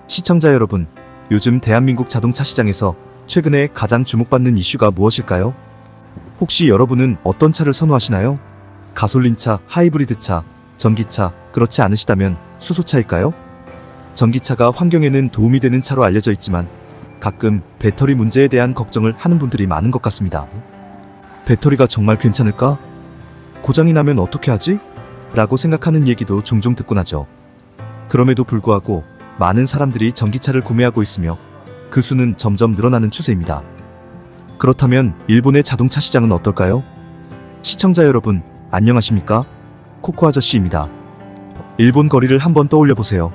시청자 여러분, 요즘 대한민국 자동차 시장에서 최근에 가장 주목받는 이슈가 무엇일까요? 혹시 여러분은 어떤 차를 선호하시나요? 가솔린차, 하이브리드차, 전기차, 그렇지 않으시다면 수소차일까요? 전기차가 환경에는 도움이 되는 차로 알려져 있지만 가끔 배터리 문제에 대한 걱정을 하는 분들이 많은 것 같습니다. 배터리가 정말 괜찮을까? 고장이 나면 어떻게 하지? 라고 생각하는 얘기도 종종 듣곤 하죠. 그럼에도 불구하고 많은 사람들이 전기차를 구매하고 있으며 그 수는 점점 늘어나는 추세입니다. 그렇다면 일본의 자동차 시장은 어떨까요? 시청자 여러분, 안녕하십니까? 코코 아저씨입니다. 일본 거리를 한번 떠올려 보세요.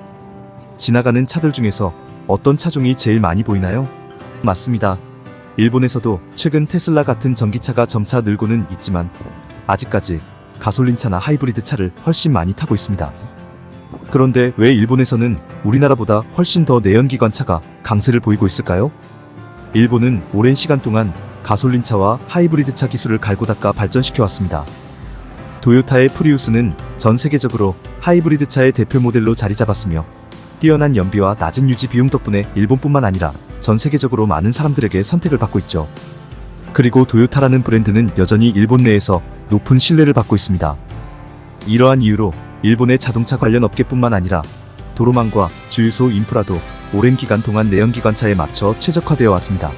지나가는 차들 중에서 어떤 차종이 제일 많이 보이나요? 맞습니다. 일본에서도 최근 테슬라 같은 전기차가 점차 늘고는 있지만 아직까지 가솔린차나 하이브리드 차를 훨씬 많이 타고 있습니다. 그런데 왜 일본에서는 우리나라보다 훨씬 더 내연기관차가 강세를 보이고 있을까요? 일본은 오랜 시간 동안 가솔린차와 하이브리드차 기술을 갈고 닦아 발전시켜 왔습니다. 도요타의 프리우스는 전 세계적으로 하이브리드차의 대표 모델로 자리 잡았으며 뛰어난 연비와 낮은 유지 비용 덕분에 일본뿐만 아니라 전 세계적으로 많은 사람들에게 선택을 받고 있죠. 그리고 도요타라는 브랜드는 여전히 일본 내에서 높은 신뢰를 받고 있습니다. 이러한 이유로 일본의 자동차 관련 업계뿐만 아니라 도로망과 주유소 인프라도 오랜 기간 동안 내연기관차에 맞춰 최적화되어 왔습니다.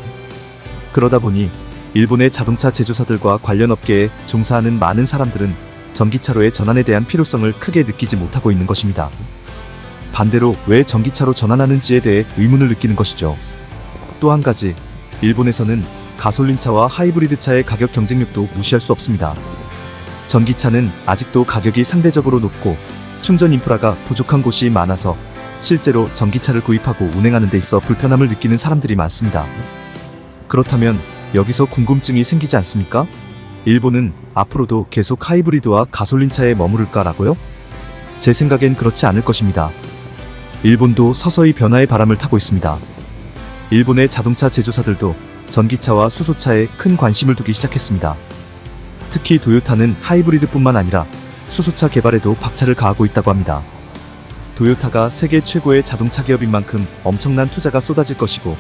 그러다 보니 일본의 자동차 제조사들과 관련 업계에 종사하는 많은 사람들은 전기차로의 전환에 대한 필요성을 크게 느끼지 못하고 있는 것입니다. 반대로 왜 전기차로 전환하는지에 대해 의문을 느끼는 것이죠. 또 한 가지, 일본에서는 가솔린차와 하이브리드차의 가격 경쟁력도 무시할 수 없습니다. 전기차는 아직도 가격이 상대적으로 높고 충전 인프라가 부족한 곳이 많아서 실제로 전기차를 구입하고 운행하는 데 있어 불편함을 느끼는 사람들이 많습니다. 그렇다면 여기서 궁금증이 생기지 않습니까? 일본은 앞으로도 계속 하이브리드와 가솔린차에 머무를까라고요? 제 생각엔 그렇지 않을 것입니다. 일본도 서서히 변화의 바람을 타고 있습니다. 일본의 자동차 제조사들도 전기차와 수소차에 큰 관심을 두기 시작했습니다. 특히 도요타는 하이브리드뿐만 아니라 수소차 개발에도 박차를 가하고 있다고 합니다. 도요타가 세계 최고의 자동차 기업인 만큼 엄청난 투자가 쏟아질 것이고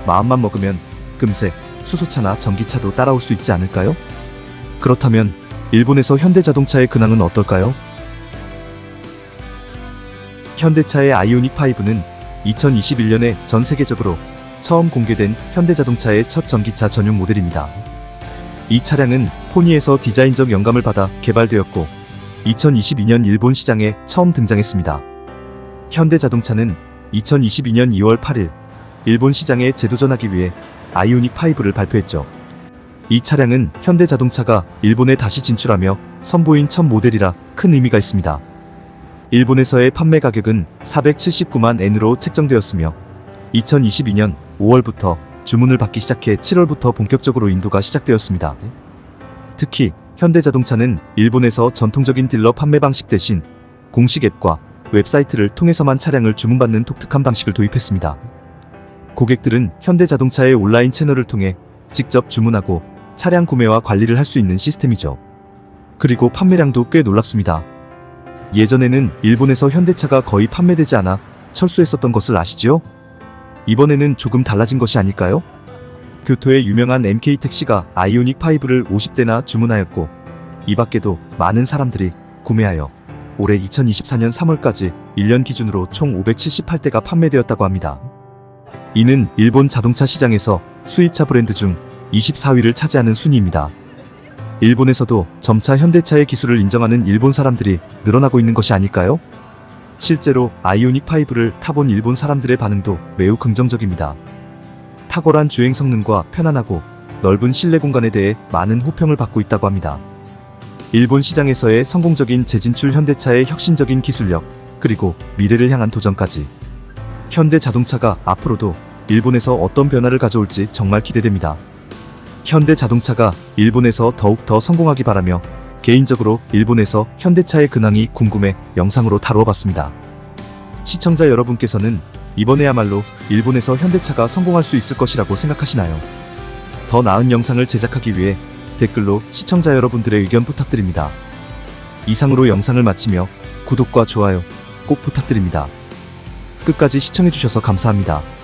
마음만 먹으면 금세 수소차나 전기차도 따라올 수 있지 않을까요? 그렇다면 일본에서 현대자동차의 근황은 어떨까요? 현대차의 아이오닉5는 2021년에 전 세계적으로 처음 공개된 현대자동차의 첫 전기차 전용 모델입니다. 이 차량은 포니에서 디자인적 영감을 받아 개발되었고 2022년 일본 시장에 처음 등장했습니다. 현대자동차는 2022년 2월 8일 일본 시장에 재도전하기 위해 아이오닉5를 발표했죠. 이 차량은 현대자동차가 일본에 다시 진출하며 선보인 첫 모델이라 큰 의미가 있습니다. 일본에서의 판매 가격은 479만 엔으로 책정되었으며 2022년 5월부터 주문을 받기 시작해 7월부터 본격적으로 인도가 시작되었습니다. 특히 현대자동차는 일본에서 전통적인 딜러 판매 방식 대신 공식 앱과 웹사이트를 통해서만 차량을 주문받는 독특한 방식을 도입했습니다. 고객들은 현대자동차의 온라인 채널을 통해 직접 주문하고 차량 구매와 관리를 할 수 있는 시스템이죠. 그리고 판매량도 꽤 놀랍습니다. 예전에는 일본에서 현대차가 거의 판매되지 않아 철수했었던 것을 아시지요? 이번에는 조금 달라진 것이 아닐까요? 교토의 유명한 MK택시가 아이오닉5를 50대나 주문하였고 이 밖에도 많은 사람들이 구매하여 올해 2024년 3월까지 1년 기준으로 총 578대가 판매되었다고 합니다. 이는 일본 자동차 시장에서 수입차 브랜드 중 24위를 차지하는 순위입니다. 일본에서도 점차 현대차의 기술을 인정하는 일본 사람들이 늘어나고 있는 것이 아닐까요? 실제로 아이오닉5를 타본 일본 사람들의 반응도 매우 긍정적입니다. 탁월한 주행 성능과 편안하고 넓은 실내 공간에 대해 많은 호평을 받고 있다고 합니다. 일본 시장에서의 성공적인 재진출 현대차의 혁신적인 기술력, 그리고 미래를 향한 도전까지 현대자동차가 앞으로도 일본에서 어떤 변화를 가져올지 정말 기대됩니다. 현대자동차가 일본에서 더욱 더 성공하기 바라며 개인적으로 일본에서 현대차의 근황이 궁금해 영상으로 다루어 봤습니다. 시청자 여러분께서는 이번에야말로 일본에서 현대차가 성공할 수 있을 것이라고 생각하시나요? 더 나은 영상을 제작하기 위해 댓글로 시청자 여러분들의 의견 부탁드립니다. 이상으로 영상을 마치며 구독과 좋아요 꼭 부탁드립니다. 끝까지 시청해주셔서 감사합니다.